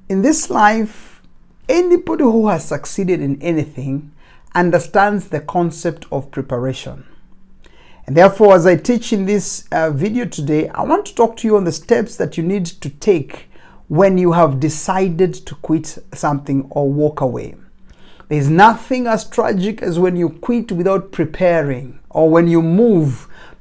In this life, anybody who has succeeded in anything understands the concept of preparation. And therefore, as I teach in this video today, I want to talk to you on the steps that you need to take when you have decided to quit something or walk away. There's nothing as tragic as when you quit without preparing, or when you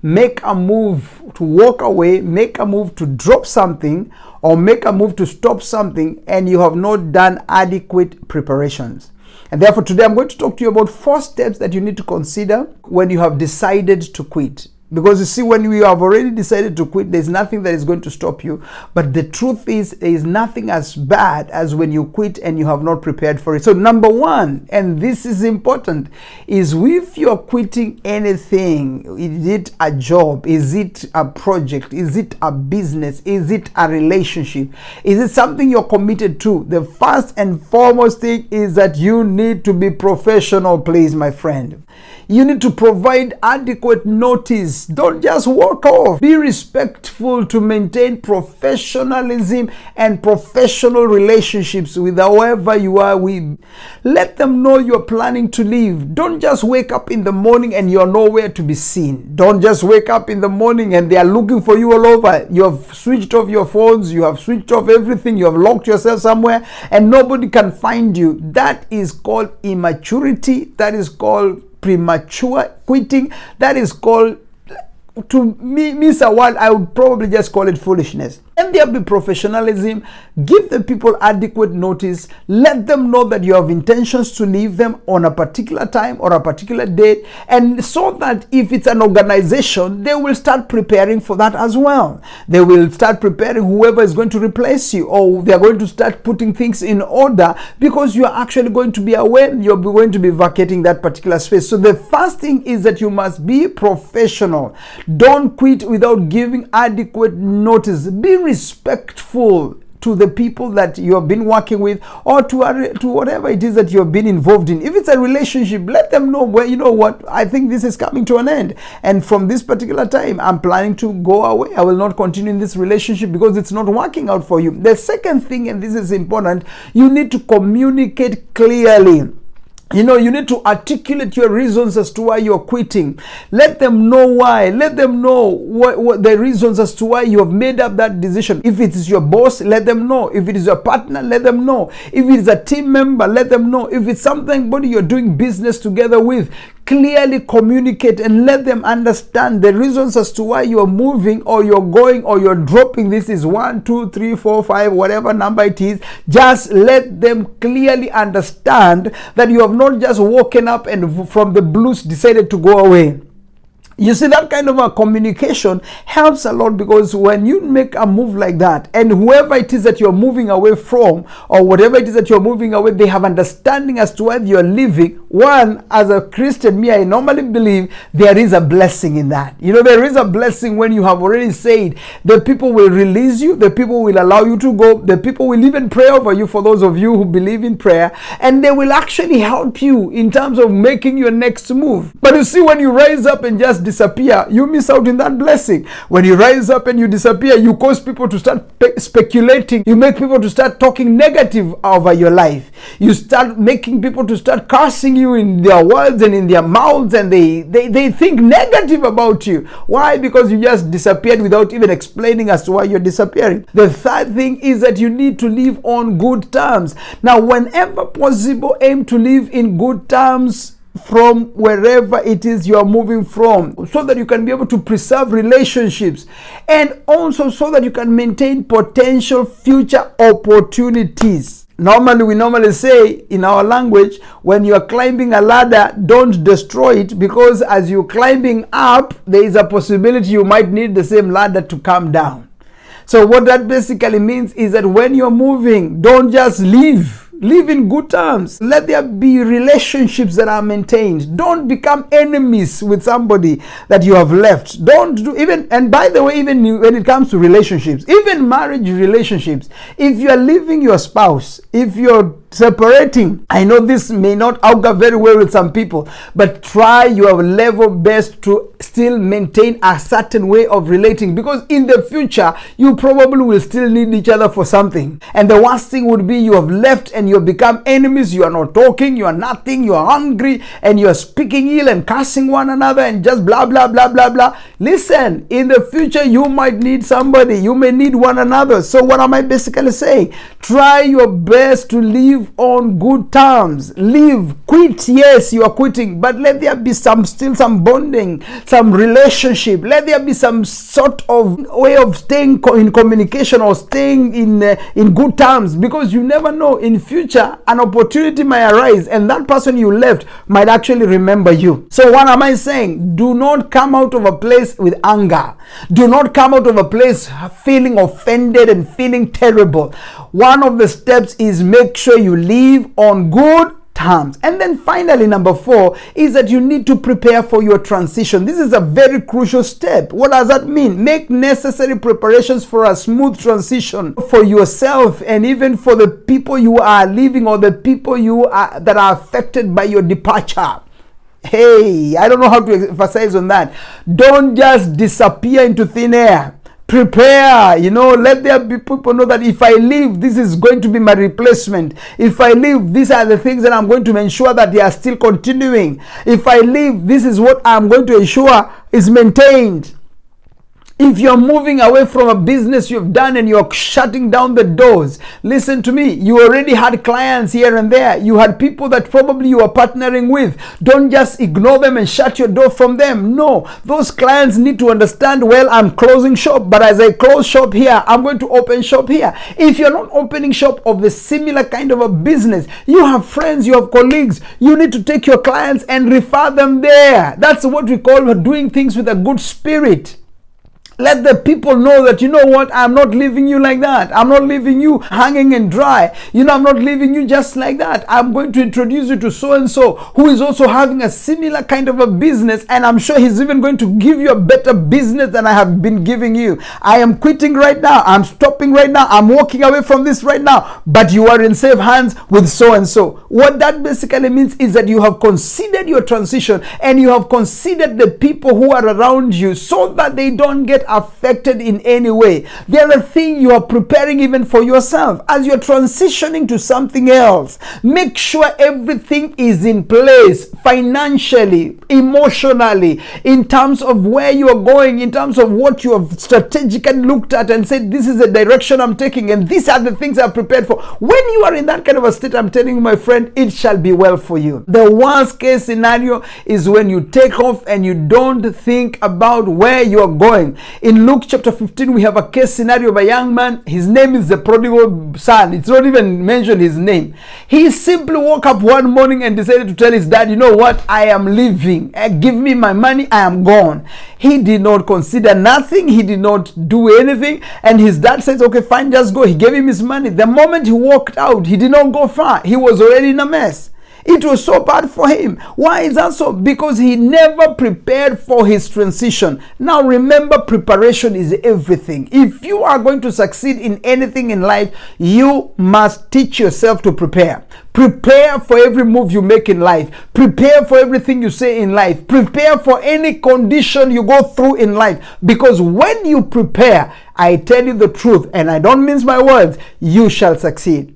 make a move to walk away, make a move to drop something, or make a move to stop something, and you have not done adequate preparations. And therefore today I'm going to talk to you about 4 steps that you need to consider when you have decided to quit. Because you see, when you have already decided to quit, there's nothing that is going to stop you. But the truth is, there is nothing as bad as when you quit and you have not prepared for it. So number 1, and this is important, is if you're quitting anything, is it a job? Is it a project? Is it a business? Is it a relationship? Is it something you're committed to? The first and foremost thing is that you need to be professional, please, my friend. You need to provide adequate notice. Don't just walk off. Be respectful to maintain professionalism and professional relationships with whoever you are with. Let them know you're planning to leave. Don't just wake up in the morning and you're nowhere to be seen. Don't just wake up in the morning and they are looking for you all over. You have switched off your phones, you have switched off everything, you have locked yourself somewhere and nobody can find you. That is called immaturity. That is called premature quitting. That is called, to me, miss a word, I would probably just call it foolishness. And there be professionalism. Give the people adequate notice. Let them know that you have intentions to leave them on a particular time or a particular date, and so that if it's an organization, they will start preparing for that as well. They will start preparing whoever is going to replace you, or they are going to start putting things in order, because you are actually going to be aware you're going to be vacating that particular space. So the first thing is that you must be professional. Don't quit without giving adequate notice. Be respectful to the people that you have been working with, or to whatever it is that you have been involved in. If it's a relationship, let them know, well, you know what, I think this is coming to an end, and from this particular time I'm planning to go away. I will not continue in this relationship because it's not working out for you. The second thing, and this is important, you need to communicate clearly. You need to articulate your reasons as to why you're quitting. Let them know why. Let them know what the reasons as to why you have made up that decision. If it is your boss, let them know. If it is your partner, let them know. If it is a team member, let them know. If it's somebody you're doing business together with, clearly communicate and let them understand the reasons as to why you're moving, or you're going, or you're dropping. This is 1, 2, 3, 4, 5, whatever number it is. Just let them clearly understand that you have not just woken up and from the blues decided to go away. You see, that kind of a communication helps a lot, because when you make a move like that, and whoever it is that you're moving away from, or whatever it is that you're moving away, they have understanding as to why you're leaving. One, as a Christian, I normally believe there is a blessing in that. There is a blessing when you have already said the people will release you, the people will allow you to go, the people will even pray over you, for those of you who believe in prayer, and they will actually help you in terms of making your next move. But you see, when you rise up and just disappear, you miss out in that blessing. When you rise up and you disappear, you cause people to start speculating. You make people to start talking negative over your life. You start making people to start cursing you in their words and in their mouths, and they think negative about you. Why? Because you just disappeared without even explaining as to why you're disappearing. The third thing is that you need to live on good terms. Now, whenever possible, aim to live in good terms from wherever it is you are moving from, so that you can be able to preserve relationships, and also so that you can maintain potential future opportunities. We normally say in our language, when you are climbing a ladder, don't destroy it, because as you're climbing up, there is a possibility you might need the same ladder to come down. So what that basically means is that when you're moving, don't just leave. Live in good terms. Let there be relationships that are maintained. Don't become enemies with somebody that you have left. Don't do and by the way, even when it comes to relationships, even marriage relationships, if you are leaving your spouse, if you're separating. I know this may not augur very well with some people, but try your level best to still maintain a certain way of relating, because in the future you probably will still need each other for something. And the worst thing would be you have left and you have become enemies. You are not talking, you are nothing, you are hungry, and you are speaking ill and cursing one another and just blah blah blah blah blah. Listen, in the future you might need somebody, you may need one another. So what am I basically saying? Try your best to live on good terms. Quit, yes, you are quitting, but let there be still some bonding, some relationship. Let there be some sort of way of staying in communication or staying in good terms, because you never know, in future an opportunity might arise and that person you left might actually remember you. So what am I saying? Do not come out of a place with anger. Do not come out of a place feeling offended and feeling terrible. One of the steps is make sure you live on good terms. And then finally, number 4 is that you need to prepare for your transition. This is a very crucial step. What does that mean? Make necessary preparations for a smooth transition for yourself and even for the people you are leaving or the people that are affected by your departure. Hey, I don't know how to emphasize on that. Don't just disappear into thin air. Prepare, let there be people know that if I leave, this is going to be my replacement. If I leave, these are the things that I'm going to ensure that they are still continuing. If I leave, this is what I'm going to ensure is maintained. If you're moving away from a business you've done and you're shutting down the doors, listen to me, you already had clients here and there. You had people that probably you are partnering with. Don't just ignore them and shut your door from them. No, those clients need to understand, well, I'm closing shop, but as I close shop here, I'm going to open shop here. If you're not opening shop of the similar kind of a business, you have friends, you have colleagues, you need to take your clients and refer them there. That's what we call doing things with a good spirit. Let the people know that, you know what, I'm not leaving you like that. I'm not leaving you hanging and dry. I'm not leaving you just like that. I'm going to introduce you to so-and-so who is also having a similar kind of a business, and I'm sure he's even going to give you a better business than I have been giving you. I am quitting right now. I'm stopping right now. I'm walking away from this right now, but you are in safe hands with so-and-so. What that basically means is that you have considered your transition and you have considered the people who are around you so that they don't get affected in any way. The other thing, you are preparing even for yourself as you're transitioning to something else. Make sure everything is in place financially, emotionally, in terms of where you are going, in terms of what you have strategically looked at and said, this is the direction I'm taking and these are the things I'm prepared for. When you are in that kind of a state, I'm telling you, my friend, it shall be well for you. The worst case scenario is when you take off and you don't think about where you are going. In Luke chapter 15, we have a case scenario of a young man. His name is the prodigal son. It's not even mentioned his name. He simply woke up one morning and decided to tell his dad, you know what, I am leaving. Give me my money, I am gone. He did not consider nothing. He did not do anything. And his dad says, okay, fine, just go. He gave him his money. The moment he walked out, he did not go far. He was already in a mess. It was so bad for him. Why is that so? Because he never prepared for his transition. Now remember, preparation is everything. If you are going to succeed in anything in life, you must teach yourself to prepare. Prepare for every move you make in life. Prepare for everything you say in life. Prepare for any condition you go through in life. Because when you prepare, I tell you the truth, and I don't mince my words, you shall succeed.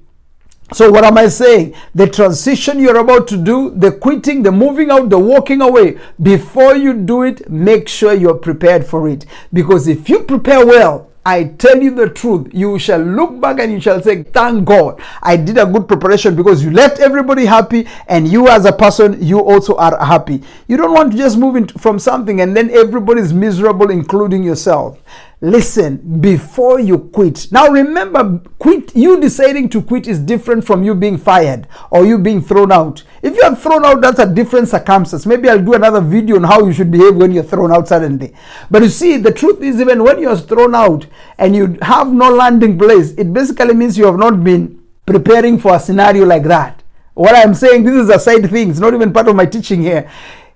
So what am I saying? The transition you're about to do, the quitting, the moving out, the walking away, before you do it, make sure you're prepared for it. Because if you prepare well, I tell you the truth, you shall look back and you shall say, thank God I did a good preparation, because you left everybody happy and you as a person, you also are happy. You don't want to just move from something and then everybody is miserable, including yourself. Listen, before you quit. Now remember, you deciding to quit is different from you being fired or you being thrown out. If you are thrown out, that's a different circumstance. Maybe I'll do another video on how you should behave when you're thrown out suddenly. But you see, the truth is, even when you're thrown out and you have no landing place, it basically means you have not been preparing for a scenario like that. What I'm saying, this is a side thing. It's not even part of my teaching here.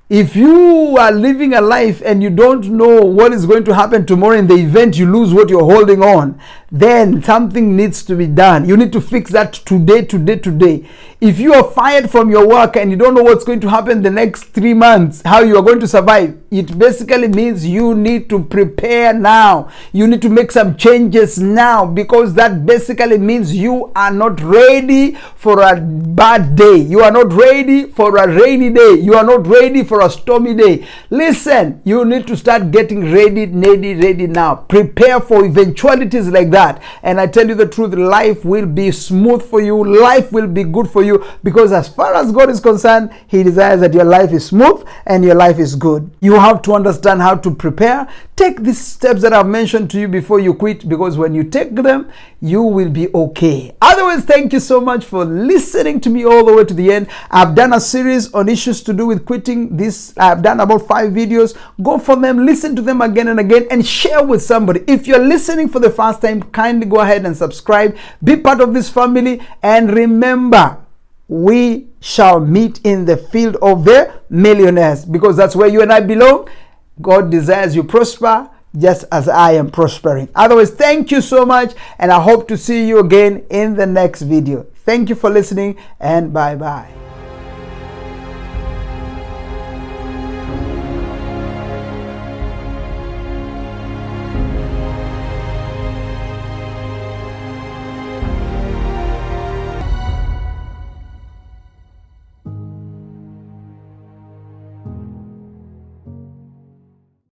If you are living a life and you don't know what is going to happen tomorrow in the event you lose what you're holding on, then something needs to be done. You need to fix that today. If you are fired from your work and you don't know what's going to happen the next 3 months, how you are going to survive, it basically means you need to prepare now. You need to make some changes now, because that basically means you are not ready for a bad day. You are not ready for a rainy day. You are not ready for a stormy day. Listen, you need to start getting ready now. Prepare for eventualities like that. And I tell you the truth, life will be smooth for you. Life will be good for you, because as far as God is concerned, He desires that your life is smooth and your life is good. You have to understand how to prepare. Take these steps that I've mentioned to you before you quit, because when you take them, you will be okay. Otherwise, thank you so much for listening to me all the way to the end. I've done a series on issues to do with quitting. I've done about 5 videos. Go for them, listen to them again and again, and share with somebody. If you're listening for the first time, kindly go ahead and subscribe. Be part of this family, and remember, we shall meet in the field of the millionaires, because that's where you and I belong. God desires you prosper just as I am prospering. Otherwise, thank you so much, and I hope to see you again in the next video. Thank you for listening, and bye-bye.